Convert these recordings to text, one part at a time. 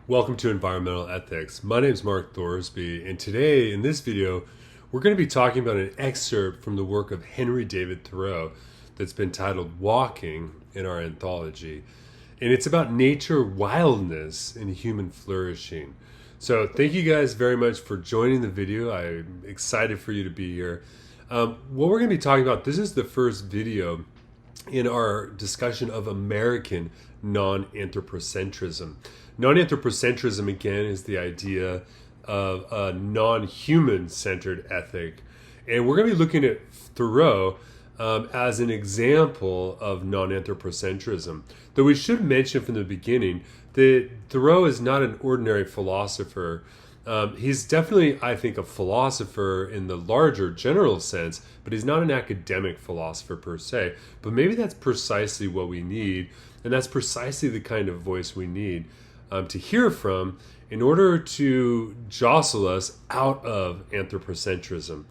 Welcome to Environmental Ethics. My name is Mark Thorsby, and today in this video we're going to be talking about an excerpt from the work of Henry David Thoreau that's been titled Walking in our anthology. And it's about nature, wildness, and human flourishing. So thank you guys very much for joining the video. I'm excited for you to be here. What we're going to be talking about, this is the first video in our discussion of American non-anthropocentrism. Non-anthropocentrism, again, is the idea of a non-human centered ethic. And we're going to be looking at Thoreau as an example of non-anthropocentrism. Though we should mention from the beginning that Thoreau is not an ordinary philosopher. He's definitely, I think, a philosopher in the larger general sense, but he's not an academic philosopher per se. But maybe that's precisely what we need, and that's precisely the kind of voice we need to hear from in order to jostle us out of anthropocentrism,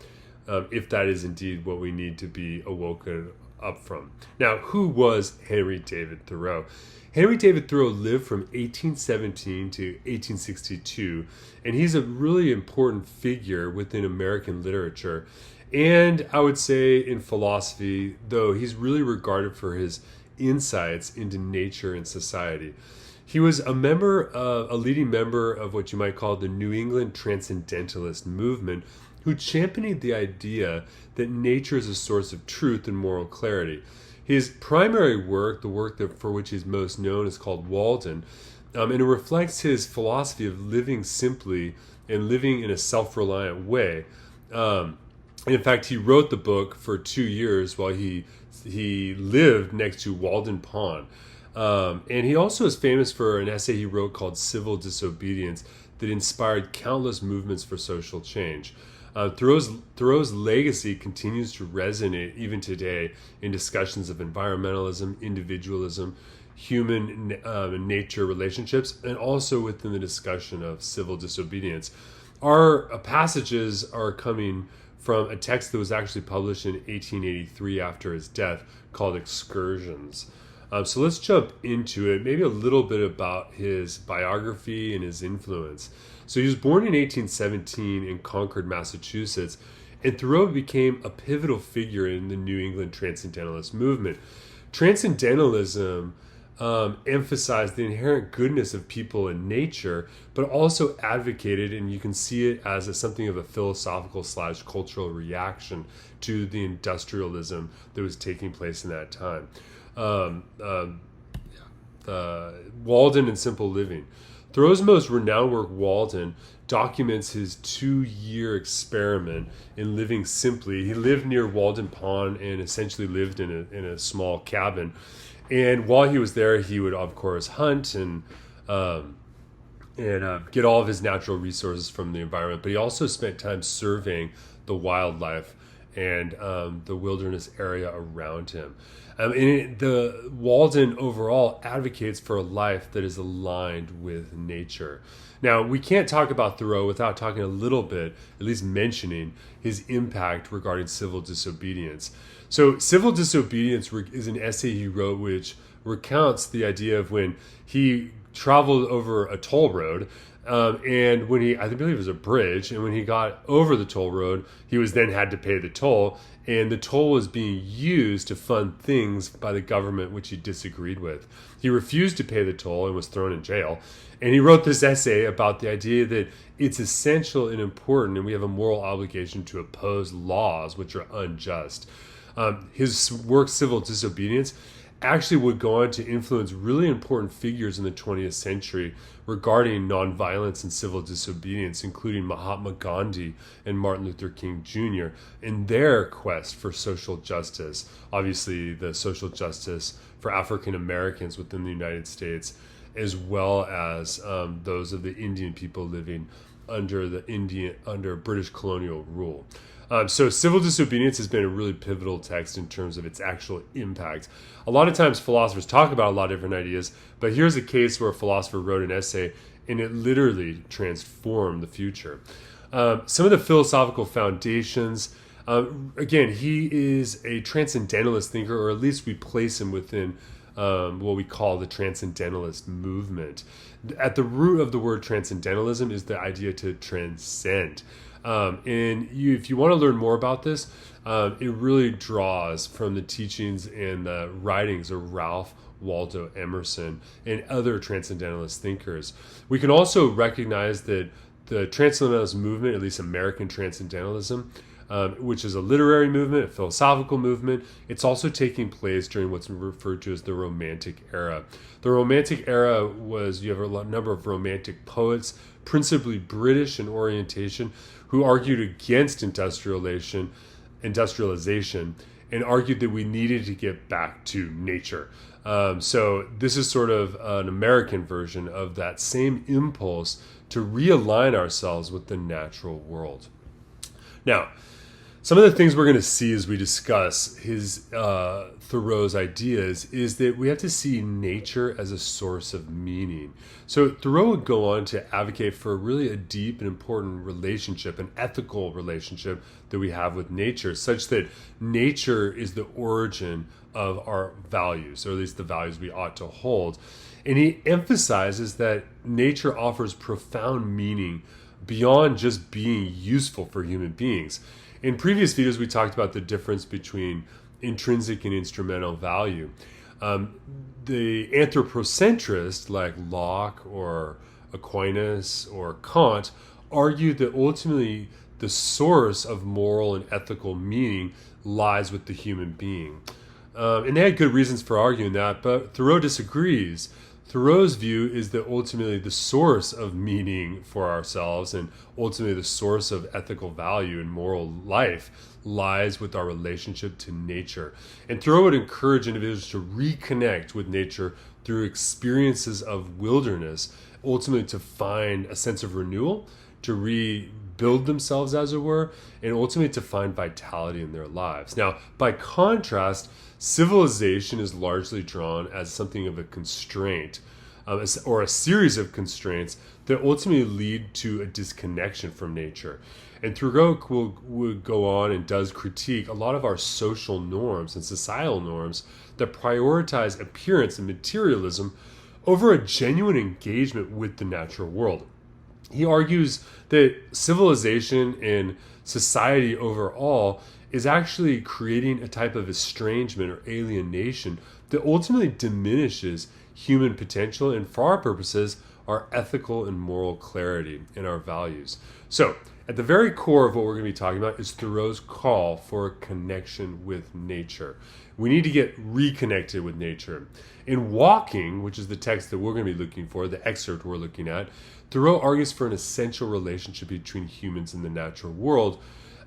if that is indeed what we need to be awoken up from. Now, who was Henry David Thoreau? Henry David Thoreau lived from 1817 to 1862, and he's a really important figure within American literature. And I would say in philosophy, though he's really regarded for his insights into nature and society. He was a leading member of what you might call the New England Transcendentalist movement, who championed the idea that nature is a source of truth and moral clarity. His primary work, the work for which he's most known, is called Walden, and it reflects his philosophy of living simply and living in a self-reliant way. In fact, he wrote the book for 2 years while he lived next to Walden Pond. And he also is famous for an essay he wrote called Civil Disobedience that inspired countless movements for social change. Thoreau's legacy continues to resonate even today in discussions of environmentalism, individualism, human and nature relationships, and also within the discussion of civil disobedience. Our passages are coming from a text that was actually published in 1883 after his death called Excursions. So let's jump into it, maybe a little bit about his biography and his influence. So he was born in 1817 in Concord, Massachusetts, and Thoreau became a pivotal figure in the New England Transcendentalist movement. Transcendentalism emphasized the inherent goodness of people and nature, but also advocated, and you can see it as something of a philosophical/cultural reaction to the industrialism that was taking place in that time. Walden and Simple Living. Thoreau's most renowned work, Walden, documents his 2-year experiment in living simply. He lived near Walden Pond and essentially lived in a small cabin. And while he was there, he would, of course, hunt and get all of his natural resources from the environment. But he also spent time surveying the wildlife and the wilderness area around him. The Walden overall advocates for a life that is aligned with nature. Now, we can't talk about Thoreau without talking a little bit, at least mentioning his impact regarding civil disobedience. So civil disobedience is an essay he wrote which recounts the idea of when he traveled over a toll road, and when I believe it was a bridge, and when he got over the toll road, he was then had to pay the toll, and the toll was being used to fund things by the government which he disagreed with. He refused to pay the toll and was thrown in jail. And he wrote this essay about the idea that it's essential and important, and we have a moral obligation to oppose laws which are unjust. His work, Civil Disobedience, actually would go on to influence really important figures in the 20th century regarding nonviolence and civil disobedience, including Mahatma Gandhi and Martin Luther King Jr. in their quest for social justice. Obviously, the social justice for African Americans within the United States, as well as those of the Indian people living under British colonial rule. So civil disobedience has been a really pivotal text in terms of its actual impact. A lot of times philosophers talk about a lot of different ideas, but here's a case where a philosopher wrote an essay and it literally transformed the future. Some of the philosophical foundations, again, he is a transcendentalist thinker, or at least we place him within what we call the Transcendentalist movement. At the root of the word transcendentalism is the idea to transcend. If you want to learn more about this, it really draws from the teachings and the writings of Ralph Waldo Emerson and other transcendentalist thinkers. We can also recognize that the Transcendentalist movement, at least American Transcendentalism, which is a literary movement, a philosophical movement, it's also taking place during what's referred to as the Romantic era. The Romantic era was, you have a number of Romantic poets, principally British in orientation, who argued against industrialization and argued that we needed to get back to nature. So this is sort of an American version of that same impulse to realign ourselves with the natural world. Now, some of the things we're going to see as we discuss Thoreau's ideas is that we have to see nature as a source of meaning. So Thoreau would go on to advocate for really a deep and important relationship, an ethical relationship that we have with nature, such that nature is the origin of our values, or at least the values we ought to hold. And he emphasizes that nature offers profound meaning beyond just being useful for human beings. In previous videos, we talked about the difference between intrinsic and instrumental value. The anthropocentrists like Locke or Aquinas or Kant argued that ultimately the source of moral and ethical meaning lies with the human being. And they had good reasons for arguing that, but Thoreau disagrees. Thoreau's view is that ultimately the source of meaning for ourselves and ultimately the source of ethical value and moral life lies with our relationship to nature. And Thoreau would encourage individuals to reconnect with nature through experiences of wilderness, ultimately to find a sense of renewal, to rebuild themselves, as it were, and ultimately to find vitality in their lives. Now, by contrast, civilization is largely drawn as something of a constraint, or a series of constraints that ultimately lead to a disconnection from nature. And Thoreau would go on and does critique a lot of our social norms and societal norms that prioritize appearance and materialism over a genuine engagement with the natural world. He argues that civilization and society overall is actually creating a type of estrangement or alienation that ultimately diminishes human potential and, for our purposes, our ethical and moral clarity and our values. So, at the very core of what we're going to be talking about is Thoreau's call for a connection with nature. We need to get reconnected with nature. In Walking, which is the text that we're going to be looking for, the excerpt we're looking at, Thoreau argues for an essential relationship between humans and the natural world,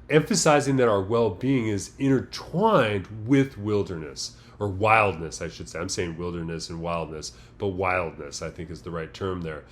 emphasizing that our well-being is intertwined with wilderness, or wildness, I should say. I'm saying wilderness and wildness, but wildness, I think, is the right term there.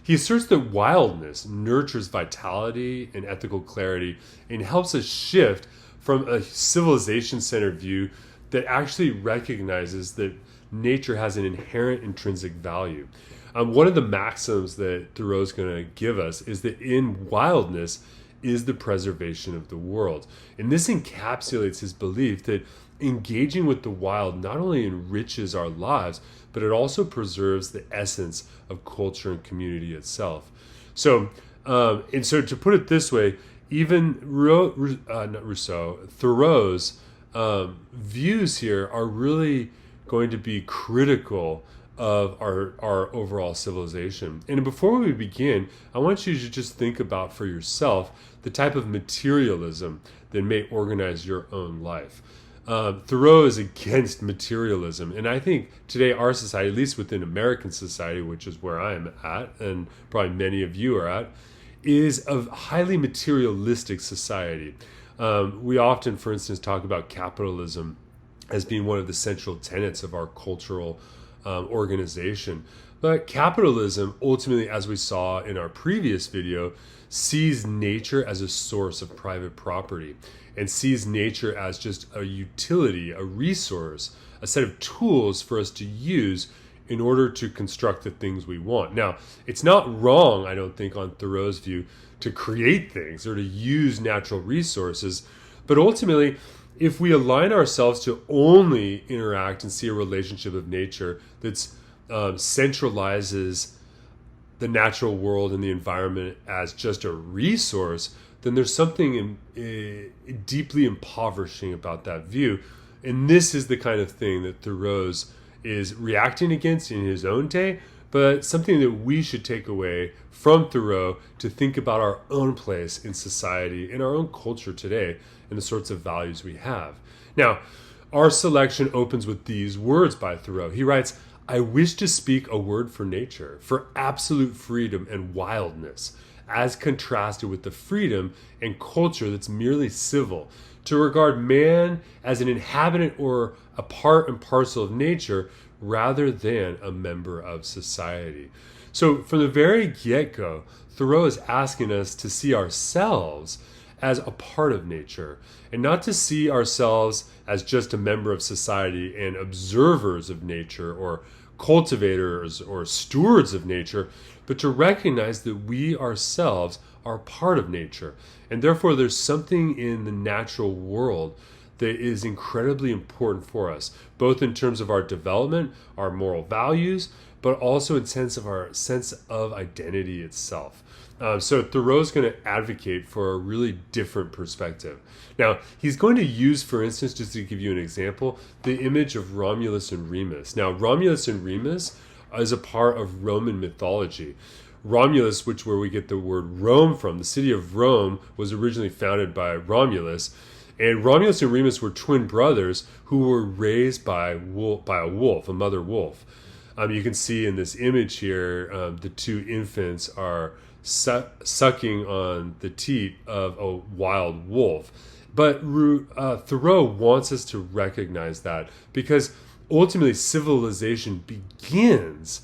He asserts that wildness nurtures vitality and ethical clarity and helps us shift from a civilization-centered view that actually recognizes that nature has an inherent intrinsic value. One of the maxims that Thoreau's going to give us is that in wildness is the preservation of the world. And this encapsulates his belief that engaging with the wild not only enriches our lives, but it also preserves the essence of culture and community itself. So to put it this way, even Thoreau's views here are really going to be critical of our overall civilization. And before we begin, I want you to just think about for yourself the type of materialism that may organize your own life. Thoreau is against materialism, and I think today our society, at least within American society, which is where I am at, and probably many of you are at, is a highly materialistic society. We often, for instance, talk about capitalism as being one of the central tenets of our cultural organization. But capitalism, ultimately, as we saw in our previous video, sees nature as a source of private property and sees nature as just a utility, a resource, a set of tools for us to use in order to construct the things we want. Now, it's not wrong, I don't think, on Thoreau's view, to create things or to use natural resources, but ultimately, if we align ourselves to only interact and see a relationship of nature that's centralizes the natural world and the environment as just a resource, then there's something deeply impoverishing about that view. And this is the kind of thing that Thoreau is reacting against in his own day, but something that we should take away from Thoreau to think about our own place in society, in our own culture today, and the sorts of values we have. Now, our selection opens with these words by Thoreau. He writes, "I wish to speak a word for nature, for absolute freedom and wildness, as contrasted with the freedom and culture that's merely civil, to regard man as an inhabitant or a part and parcel of nature rather than a member of society." So from the very get-go, Thoreau is asking us to see ourselves as a part of nature and not to see ourselves as just a member of society and observers of nature or cultivators or stewards of nature, but to recognize that we ourselves are part of nature. And therefore, there's something in the natural world that is incredibly important for us, both in terms of our development, our moral values, but also in our sense of identity itself. So Thoreau's going to advocate for a really different perspective. Now, he's going to use, for instance, just to give you an example, the image of Romulus and Remus. Now, Romulus and Remus is a part of Roman mythology. Romulus, where we get the word Rome from, the city of Rome was originally founded by Romulus, and Romulus and Remus were twin brothers who were raised by a wolf, a mother wolf. You can see in this image here, the two infants are sucking on the teat of a wild wolf. But Thoreau wants us to recognize that because ultimately civilization begins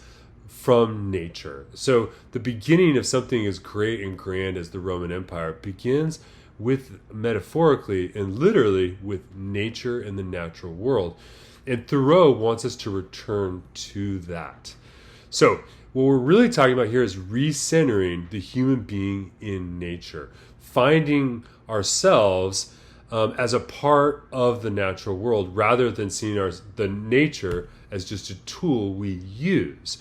from nature. So the beginning of something as great and grand as the Roman Empire begins with, metaphorically and literally, with nature and the natural world. And Thoreau wants us to return to that. So what we're really talking about here is recentering the human being in nature, finding ourselves as a part of the natural world rather than seeing the nature as just a tool we use.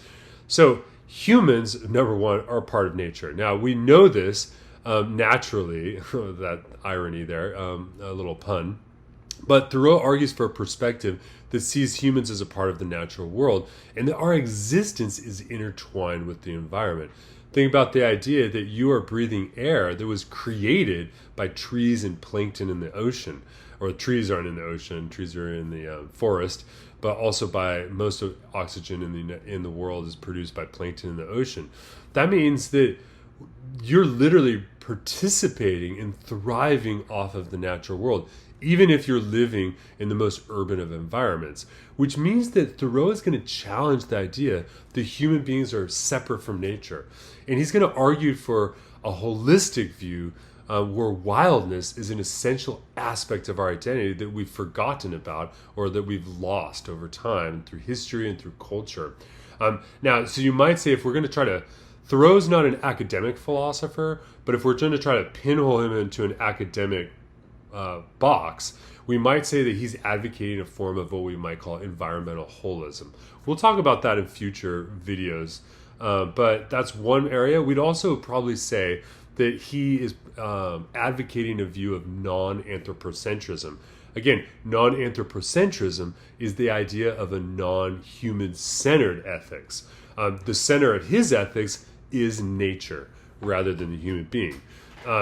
So humans, number one, are part of nature. Now, we know this naturally, that irony there, a little pun. But Thoreau argues for a perspective that sees humans as a part of the natural world and that our existence is intertwined with the environment. Think about the idea that you are breathing air that was created by trees and plankton in the ocean. Or trees aren't in the ocean, trees are in the forest, but also by most of oxygen in the world is produced by plankton in the ocean. That means that you're literally participating and thriving off of the natural world, even if you're living in the most urban of environments, which means that Thoreau is going to challenge the idea that human beings are separate from nature. And he's going to argue for a holistic view where wildness is an essential aspect of our identity that we've forgotten about or that we've lost over time through history and through culture. Now, so you might say, if we're going to try to, Thoreau's not an academic philosopher, but if we're going to try to pinhole him into an academic box, we might say that he's advocating a form of what we might call environmental holism. We'll talk about that in future videos, but that's one area. We'd also probably say that he is advocating a view of non-anthropocentrism. Again, non-anthropocentrism is the idea of a non-human-centered ethics. The center of his ethics is nature rather than the human being.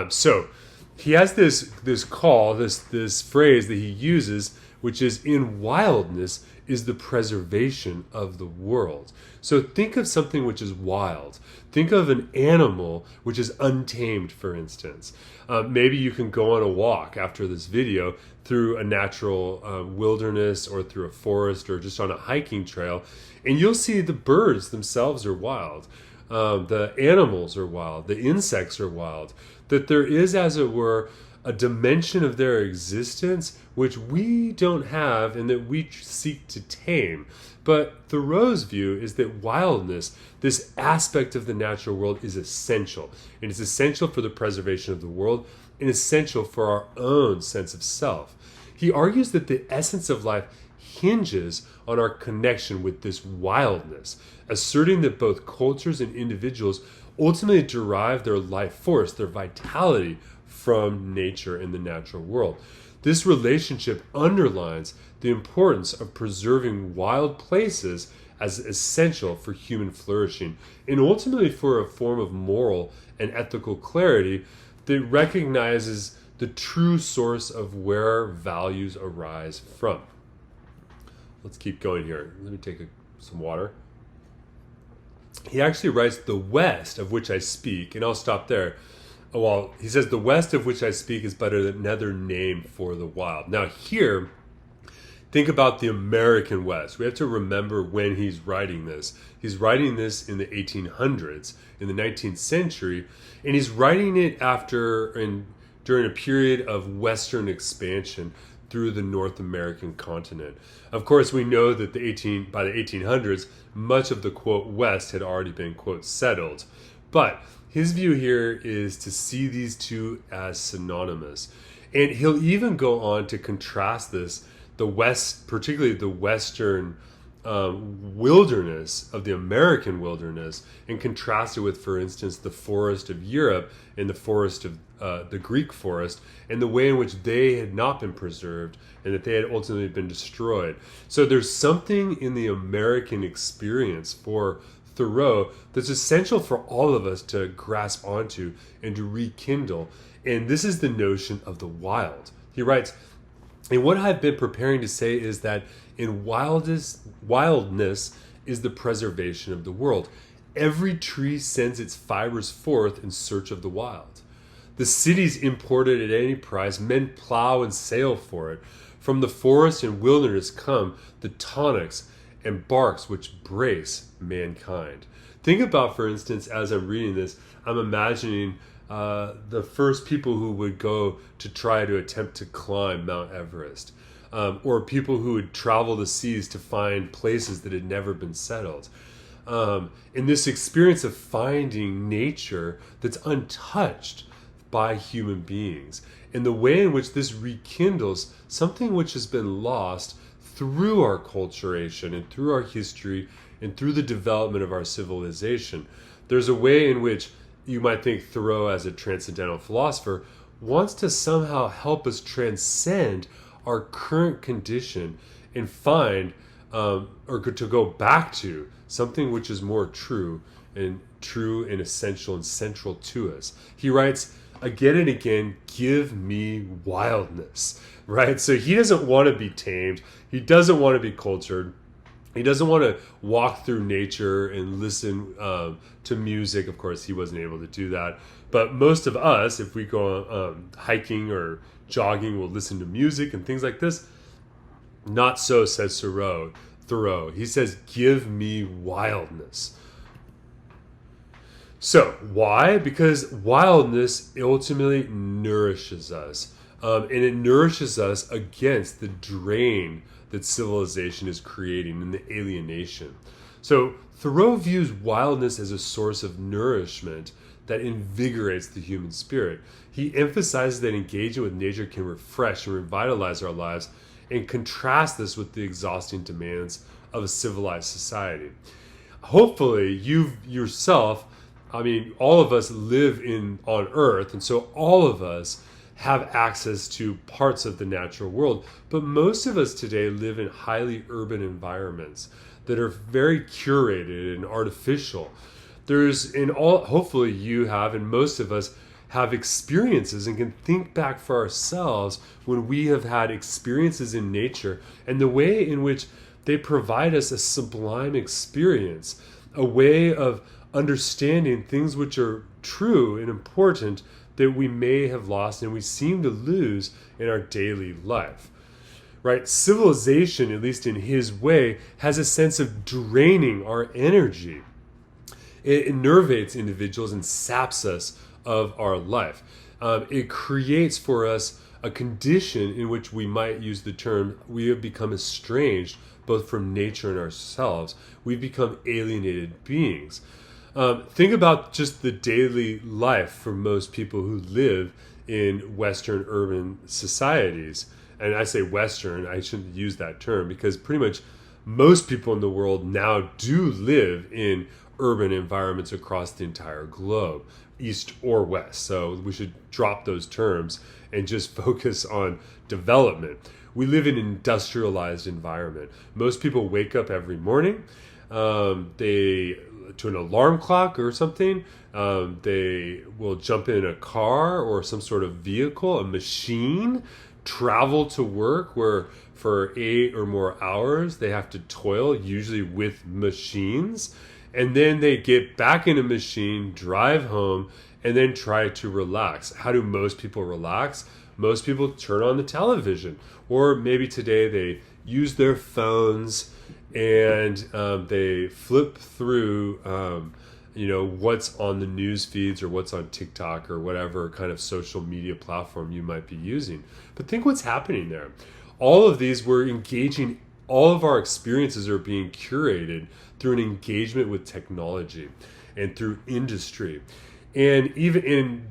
So he has this call, this phrase that he uses, which is, in wildness is the preservation of the world. So think of something which is wild. Think of an animal which is untamed, for instance. Maybe you can go on a walk after this video through a natural wilderness or through a forest or just on a hiking trail, and you'll see the birds themselves are wild. The animals are wild. The insects are wild. That there is, as it were, a dimension of their existence which we don't have and that we seek to tame. But Thoreau's view is that wildness, this aspect of the natural world, is essential. And it's essential for the preservation of the world and essential for our own sense of self. He argues that the essence of life hinges on our connection with this wildness, asserting that both cultures and individuals ultimately derive their life force, their vitality, from nature and the natural world. This relationship underlines the importance of preserving wild places as essential for human flourishing, and ultimately for a form of moral and ethical clarity that recognizes the true source of where values arise from. Let's keep going here. Let me take some water. He actually writes, "The West of which I speak," and I'll stop there. Well, he says, "The West of which I speak is but another name for the wild." Now here, think about the American West. We have to remember when he's writing this. He's writing this in the 1800s, in the 19th century, and he's writing it during a period of Western expansion through the North American continent. Of course, we know that by the 1800s, much of the, quote, West had already been, quote, settled. But his view here is to see these two as synonymous. And he'll even go on to contrast this, the West, particularly the Western wilderness of the American wilderness, and contrast it with, for instance, the forest of Europe and the forest of the Greek forest, and the way in which they had not been preserved and that they had ultimately been destroyed. So there's something in the American experience for Thoreau that's essential for all of us to grasp onto and to rekindle. And this is the notion of the wild. He writes, "And what I've been preparing to say is that in wildness is the preservation of the world. Every tree sends its fibers forth in search of the wild. The cities imported at any price, men plow and sail for it. From the forest and wilderness come the tonics and barks which brace mankind." Think about, for instance, as I'm reading this, I'm imagining the first people who would go to try to attempt to climb Mount Everest, or people who would travel the seas to find places that had never been settled. In this experience of finding nature that's untouched by human beings, and the way in which this rekindles something which has been lost through our culturation and through our history and through the development of our civilization. There's a way in which you might think Thoreau, as a transcendental philosopher, wants to somehow help us transcend our current condition and find, or to go back to something which is more true and essential and central to us. He writes again and again, "Give me wildness," right? So he doesn't want to be tamed. He doesn't want to be cultured. He doesn't want to walk through nature and listen to music. Of course, he wasn't able to do that. But most of us, if we go hiking or jogging, will listen to music and things like this. Not so, says Thoreau. He says, "Give me wildness." So, why? Because wildness ultimately nourishes us. And it nourishes us against the drain that civilization is creating and the alienation. So Thoreau views wildness as a source of nourishment that invigorates the human spirit. He emphasizes that engaging with nature can refresh and revitalize our lives, and contrasts this with the exhausting demands of a civilized society. Hopefully, you yourself, all of us live on Earth, and so all of us have access to parts of the natural world. But most of us today live in highly urban environments that are very curated and artificial. Hopefully you have, and most of us have experiences and can think back for ourselves when we have had experiences in nature and the way in which they provide us a sublime experience, a way of understanding things which are true and important that we may have lost and we seem to lose in our daily life. Right? Civilization, at least in his way, has a sense of draining our energy. It enervates individuals and saps us of our life. It creates for us a condition in which we might use the term, we have become estranged both from nature and ourselves. We've become alienated beings. Think about just the daily life for most people who live in Western urban societies. and I say Western, I shouldn't use that term, because pretty much most people in the world now do live in urban environments across the entire globe, east or west. So we should drop those terms and just focus on development. We live in an industrialized environment. Most people wake up every morning, to an alarm clock or something. They will jump in a car or some sort of vehicle, a machine, travel to work where for 8 or more hours they have to toil, usually with machines. And then they get back in a machine, drive home, and then try to relax. How do most people relax? Most people turn on the television, or maybe today they use their phones and they flip through what's on the news feeds or what's on TikTok or whatever kind of social media platform you might be using. But think what's happening there. All of these, we're engaging, all of our experiences are being curated through an engagement with technology and through industry. And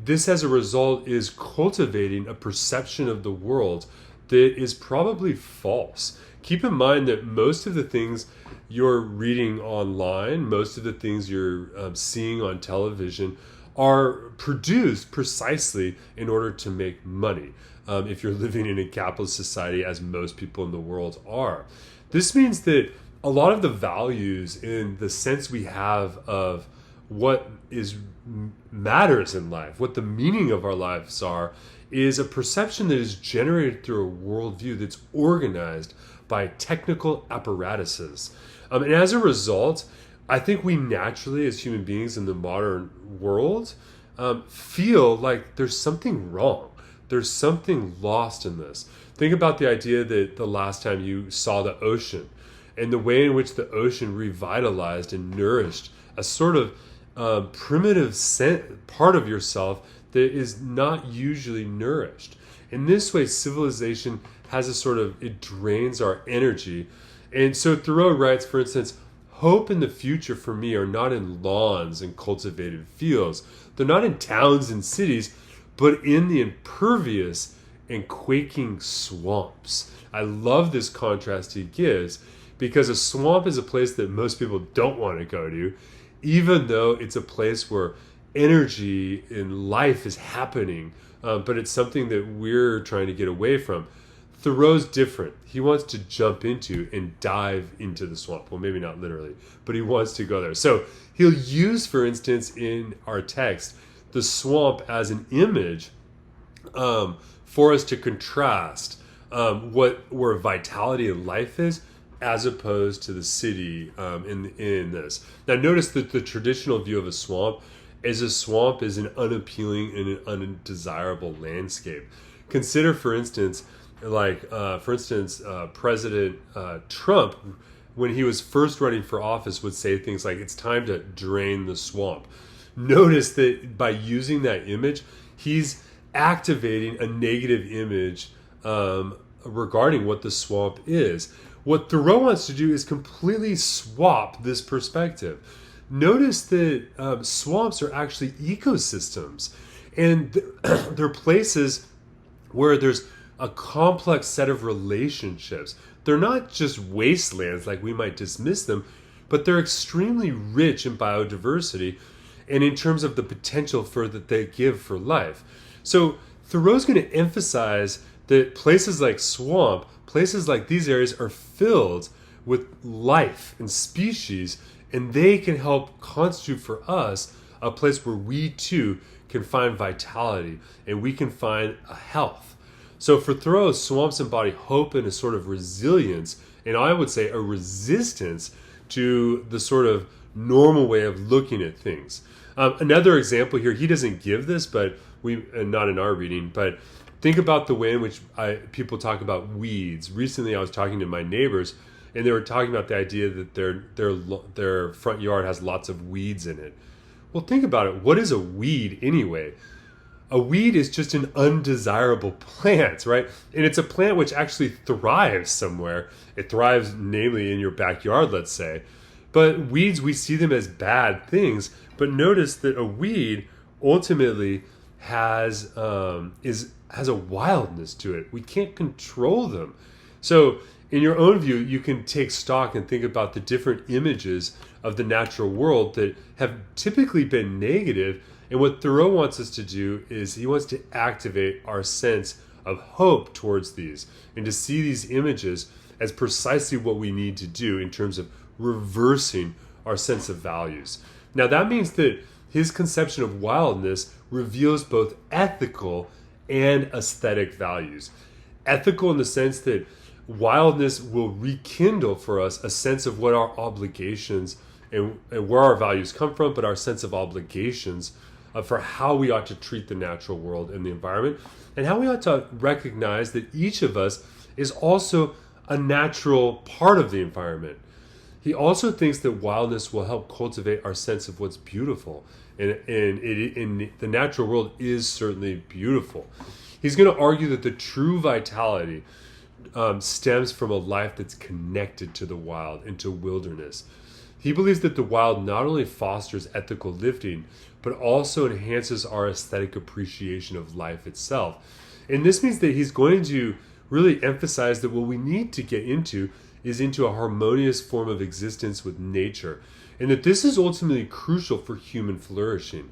this as a result is cultivating a perception of the world that is probably false. Keep in mind that most of the things you're reading online, most of the things you're seeing on television are produced precisely in order to make money. If you're living in a capitalist society, as most people in the world are. This means that a lot of the values in the sense we have of what matters in life, what the meaning of our lives are, is a perception that is generated through a worldview that's organized by technical apparatuses. And as a result, I think we naturally, as human beings in the modern world, feel like there's something wrong. There's something lost in this. Think about the idea that the last time you saw the ocean and the way in which the ocean revitalized and nourished a sort of primitive part of yourself that is not usually nourished. In this way, civilization has it drains our energy. And so Thoreau writes, for instance, hope and the future for me are not in lawns and cultivated fields. They're not in towns and cities, but in the impervious and quaking swamps. I love this contrast he gives, because a swamp is a place that most people don't want to go to, even though it's a place where energy in life is happening, but it's something that we're trying to get away from. Thoreau's different. He wants to jump into and dive into the swamp. Well, maybe not literally, but he wants to go there. So he'll use, for instance, in our text, the swamp as an image for us to contrast where vitality in life is, as opposed to the city in this. Now notice that the traditional view of a swamp is an unappealing and an undesirable landscape. Consider, for instance, President Trump, when he was first running for office, would say things like, it's time to drain the swamp. Notice that by using that image, he's activating a negative image regarding what the swamp is. What Thoreau wants to do is completely swap this perspective. Notice that swamps are actually ecosystems, and they're places where there's a complex set of relationships. They're not just wastelands like we might dismiss them, but they're extremely rich in biodiversity and in terms of the potential that they give for life. So Thoreau's going to emphasize that places like swamp, places like these areas are filled with life and species, and they can help constitute for us a place where we too can find vitality and we can find a health. So for Thoreau, swamps embody hope and a sort of resilience, and I would say a resistance to the sort of normal way of looking at things. Another example here, he doesn't give this, but not in our reading, but think about the way in which people talk about weeds. Recently, I was talking to my neighbors, and they were talking about the idea that their front yard has lots of weeds in it. Well, think about it. What is a weed anyway? A weed is just an undesirable plant, right? And it's a plant which actually thrives somewhere. It thrives namely in your backyard, let's say. But weeds, we see them as bad things. But notice that a weed ultimately has a wildness to it. We can't control them. So in your own view, you can take stock and think about the different images of the natural world that have typically been negative. And what Thoreau wants us to do is he wants to activate our sense of hope towards these and to see these images as precisely what we need to do in terms of reversing our sense of values. Now that means that his conception of wildness reveals both ethical and aesthetic values. Ethical in the sense that wildness will rekindle for us a sense of what our obligations and where our values come from, but our sense of obligations for how we ought to treat the natural world and the environment, and how we ought to recognize that each of us is also a natural part of the environment. He also thinks that wildness will help cultivate our sense of what's beautiful, and the natural world is certainly beautiful. He's going to argue that the true vitality stems from a life that's connected to the wild and to wilderness. He believes that the wild not only fosters ethical living, but also enhances our aesthetic appreciation of life itself. And this means that he's going to really emphasize that what we need to get into is into a harmonious form of existence with nature, and that this is ultimately crucial for human flourishing.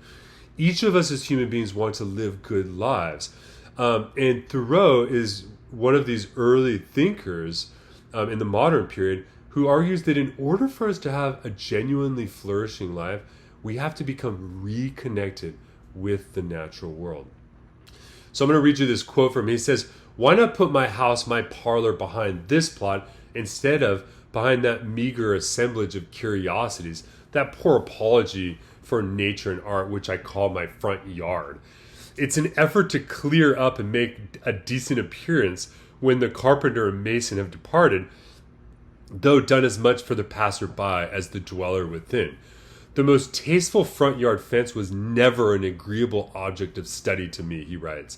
Each of us as human beings want to live good lives. And Thoreau is one of these early thinkers in the modern period who argues that in order for us to have a genuinely flourishing life, we have to become reconnected with the natural world. So I'm going to read you this quote from him. He says, "Why not put my house, my parlor behind this plot instead of behind that meager assemblage of curiosities, that poor apology for nature and art, which I call my front yard? It's an effort to clear up and make a decent appearance when the carpenter and mason have departed, though done as much for the passer-by as the dweller within. The most tasteful front yard fence was never an agreeable object of study to me," he writes.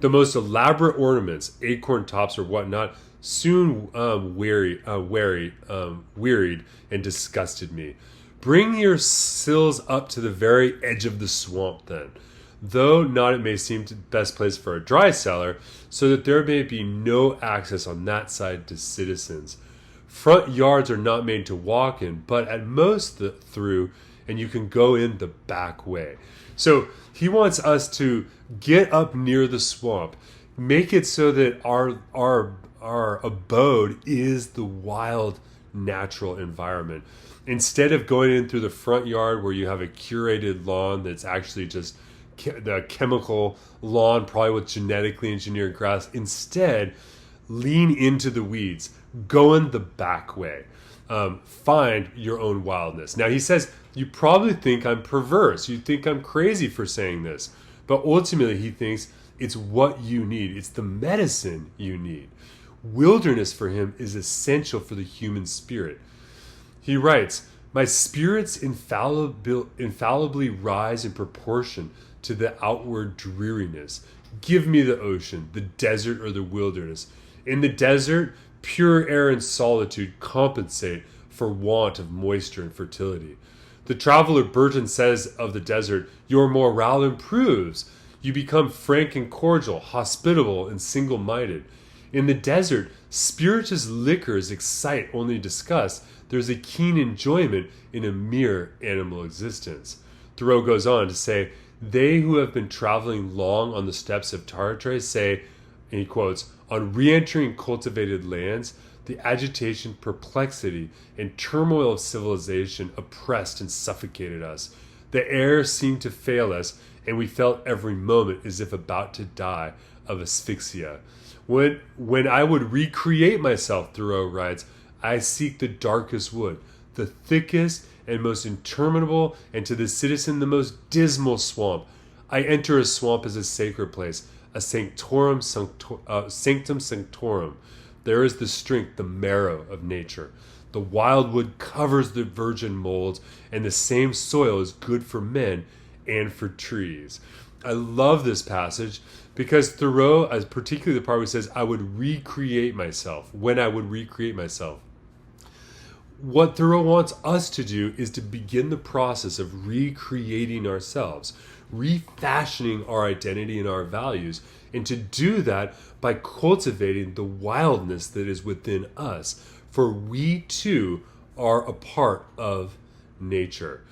"The most elaborate ornaments, acorn tops or whatnot, soon wearied and disgusted me. Bring your sills up to the very edge of the swamp then, though not it may seem the best place for a dry cellar, so that there may be no access on that side to citizens. Front yards are not made to walk in, but at most through, and you can go in the back way." So he wants us to get up near the swamp, make it so that our abode is the wild, natural environment. Instead of going in through the front yard where you have a curated lawn that's actually just the chemical lawn, probably with genetically engineered grass, instead, lean into the weeds. Go in the back way. Find your own wildness. Now he says, you probably think I'm perverse. You think I'm crazy for saying this. But ultimately he thinks it's what you need. It's the medicine you need. Wilderness for him is essential for the human spirit. He writes, "My spirits infallibly rise in proportion to the outward dreariness. Give me the ocean, the desert, or the wilderness. In the desert, pure air and solitude compensate for want of moisture and fertility. The traveler Burton says of the desert, your morale improves. You become frank and cordial, hospitable and single-minded. In the desert, spirituous liquors excite only disgust. There's a keen enjoyment in a mere animal existence." Thoreau goes on to say, "They who have been traveling long on the steppes of Tartary say," and he quotes, "on re-entering cultivated lands, the agitation, perplexity, and turmoil of civilization oppressed and suffocated us. The air seemed to fail us, and we felt every moment as if about to die of asphyxia. When I would recreate myself," Thoreau writes, "I seek the darkest wood, the thickest and most interminable, and to the citizen the most dismal swamp. I enter a swamp as a sacred place, a sanctum sanctorum. There is the strength, the marrow of nature. The wildwood covers the virgin molds, and the same soil is good for men and for trees." I love this passage because Thoreau, particularly the part where he says, I would recreate myself, when I would recreate myself. what Thoreau wants us to do is to begin the process of recreating ourselves, refashioning our identity and our values, and to do that by cultivating the wildness that is within us, for we too are a part of nature.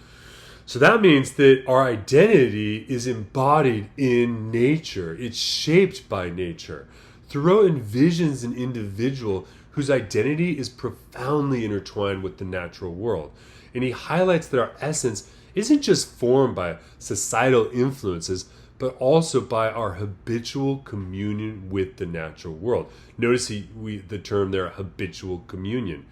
So that means that our identity is embodied in nature. It's shaped by nature. Thoreau envisions an individual whose identity is profoundly intertwined with the natural world. And he highlights that our essence isn't just formed by societal influences, but also by our habitual communion with the natural world. Notice the term there, habitual communion.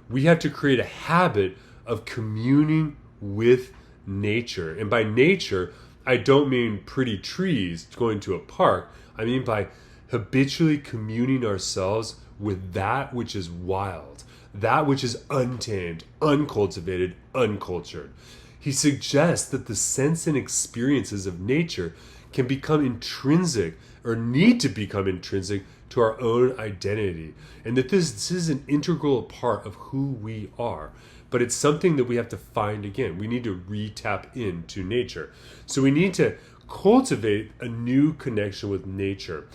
We have to create a habit of communing with nature. And by nature, I don't mean pretty trees going to a park. I mean by habitually communing ourselves with that which is wild, that which is untamed, uncultivated, uncultured. He suggests that the sense and experiences of nature can become intrinsic, or need to become intrinsic, to our own identity, and that this is an integral part of who we are. But it's something that we have to find again. We need to re-tap into nature. So we need to cultivate a new connection with nature.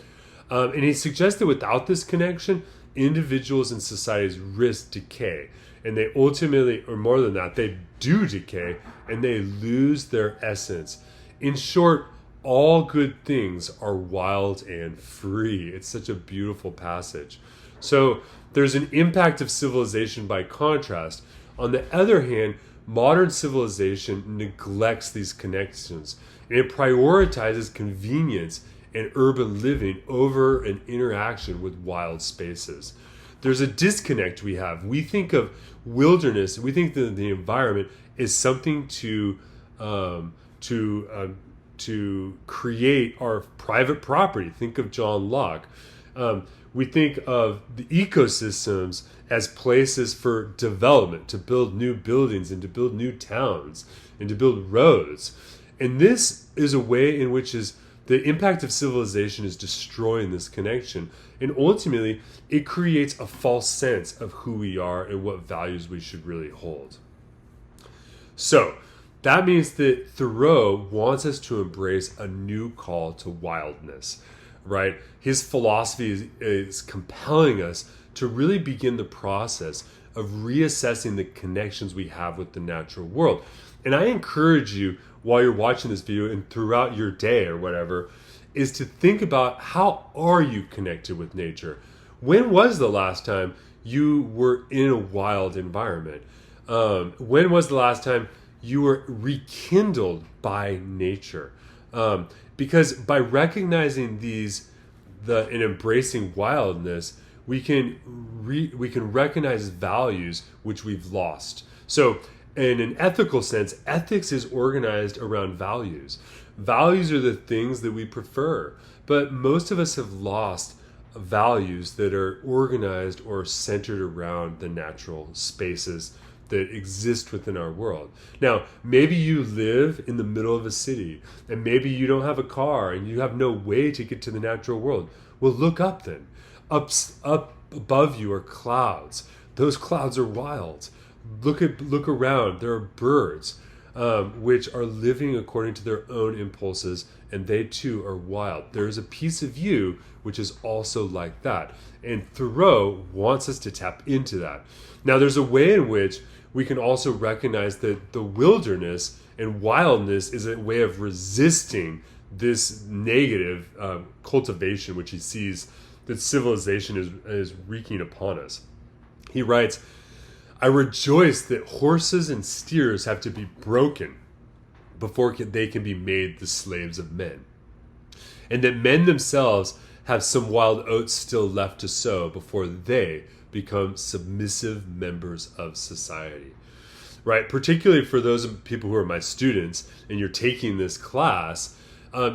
And he suggests that without this connection, individuals and societies risk decay. And they ultimately, or more than that, they do decay and they lose their essence. In short, all good things are wild and free. It's such a beautiful passage. So there's an impact of civilization by contrast. On the other hand, modern civilization neglects these connections, and it prioritizes convenience and urban living over an interaction with wild spaces. There's a disconnect we have. We think of wilderness, we think that the environment is something to create our private property. Think of John Locke. We think of the ecosystems as places for development, to build new buildings and to build new towns and to build roads. And this is a way in which the impact of civilization is destroying this connection. And ultimately, it creates a false sense of who we are and what values we should really hold. So, that means that Thoreau wants us to embrace a new call to wildness, right? His philosophy is compelling us to really begin the process of reassessing the connections we have with the natural world. And I encourage you, while you're watching this video and throughout your day or whatever, is to think about, how are you connected with nature? When was the last time you were in a wild environment? When was the last time you were rekindled by nature? Because by recognizing and embracing wildness, we can recognize values which we've lost. So in an ethical sense, ethics is organized around values. Values are the things that we prefer, but most of us have lost values that are organized or centered around the natural spaces that exist within our world. Now, maybe you live in the middle of a city, and maybe you don't have a car and you have no way to get to the natural world. Well, look up then. Up above you are clouds. Those clouds are wild. Look around. There are birds which are living according to their own impulses, and they too are wild. There is a piece of you which is also like that. And Thoreau wants us to tap into that. Now, there's a way in which we can also recognize that the wilderness and wildness is a way of resisting this negative cultivation which he sees that civilization is wreaking upon us. He writes, "I rejoice that horses and steers have to be broken before they can be made the slaves of men, and that men themselves have some wild oats still left to sow before they become submissive members of society." Right? Particularly for those people who are my students and you're taking this class, so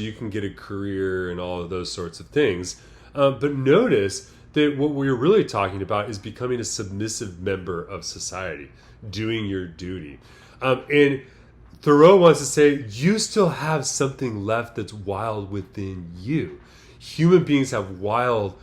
you can get a career and all of those sorts of things. But notice that what we're really talking about is becoming a submissive member of society, doing your duty. And Thoreau wants to say, you still have something left that's wild within you. Human beings have wild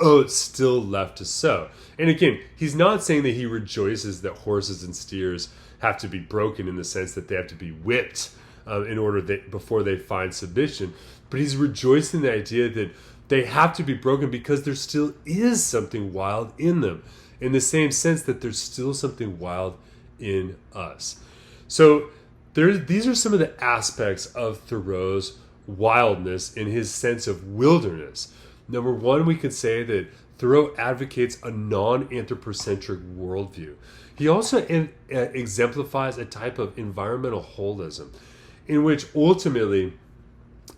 oats still left to sow. And again, he's not saying that he rejoices that horses and steers have to be broken in the sense that they have to be whipped in order that before they find submission. But he's rejoicing in the idea that they have to be broken because there still is something wild in them, in the same sense that there's still something wild in us. So these are some of the aspects of Thoreau's wildness in his sense of wilderness. Number one, we could say that Thoreau advocates a non-anthropocentric worldview. He also exemplifies a type of environmental holism in which ultimately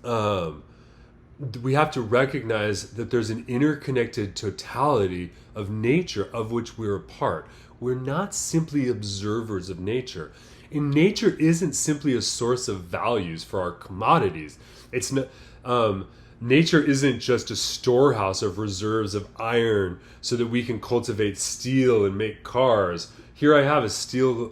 we have to recognize that there's an interconnected totality of nature of which we're a part. We're not simply observers of nature. And nature isn't simply a source of values for our commodities. It's not. Nature isn't just a storehouse of reserves of iron so that we can cultivate steel and make cars. Here I have a steel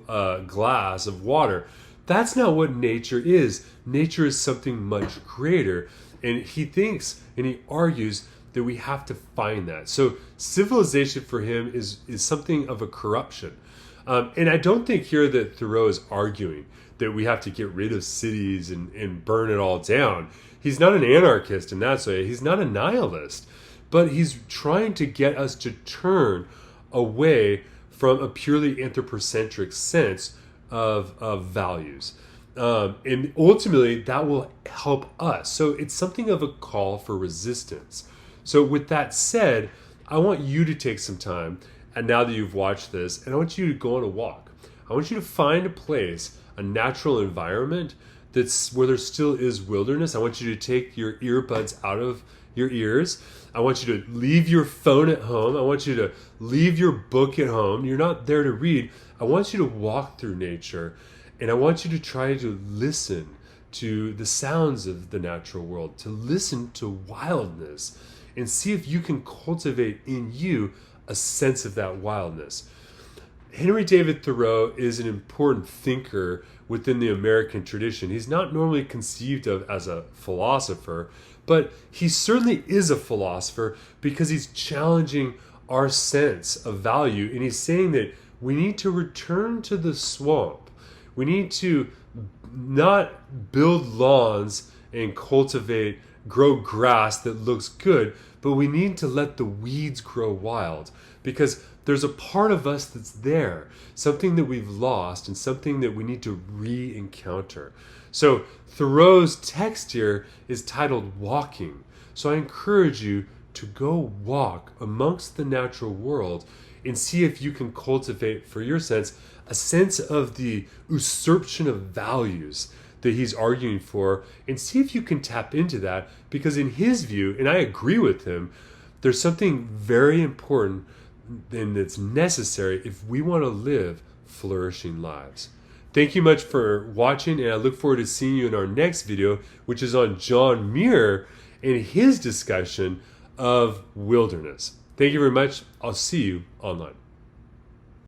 glass of water. That's not what nature is. Nature is something much greater. And he thinks and he argues that we have to find that. So civilization for him is something of a corruption. And I don't think here that Thoreau is arguing that we have to get rid of cities and burn it all down. He's not an anarchist in that way. He's not a nihilist. But he's trying to get us to turn away from a purely anthropocentric sense of values. And ultimately, that will help us. So it's something of a call for resistance. So with that said, I want you to take some time, and now that you've watched this, and I want you to go on a walk. I want you to find a place, a natural environment that's where there still is wilderness. I want you to take your earbuds out of your ears. I want you to leave your phone at home. I want you to leave your book at home. You're not there to read. I want you to walk through nature, and I want you to try to listen to the sounds of the natural world, to listen to wildness, and see if you can cultivate in you a sense of that wildness. Henry David Thoreau is an important thinker within the American tradition. He's not normally conceived of as a philosopher, but he certainly is a philosopher because he's challenging our sense of value, and he's saying that we need to return to the swamp. We need to not build lawns and grow grass that looks good, but we need to let the weeds grow wild because there's a part of us that's there, something that we've lost and something that we need to re-encounter. So Thoreau's text here is titled Walking. So I encourage you to go walk amongst the natural world and see if you can cultivate for your sense a sense of the usurpation of values that he's arguing for, and see if you can tap into that, because in his view, and I agree with him, there's something very important and that's necessary if we want to live flourishing lives. Thank you much for watching, and I look forward to seeing you in our next video, which is on John Muir and his discussion of wilderness. Thank you very much. I'll see you online.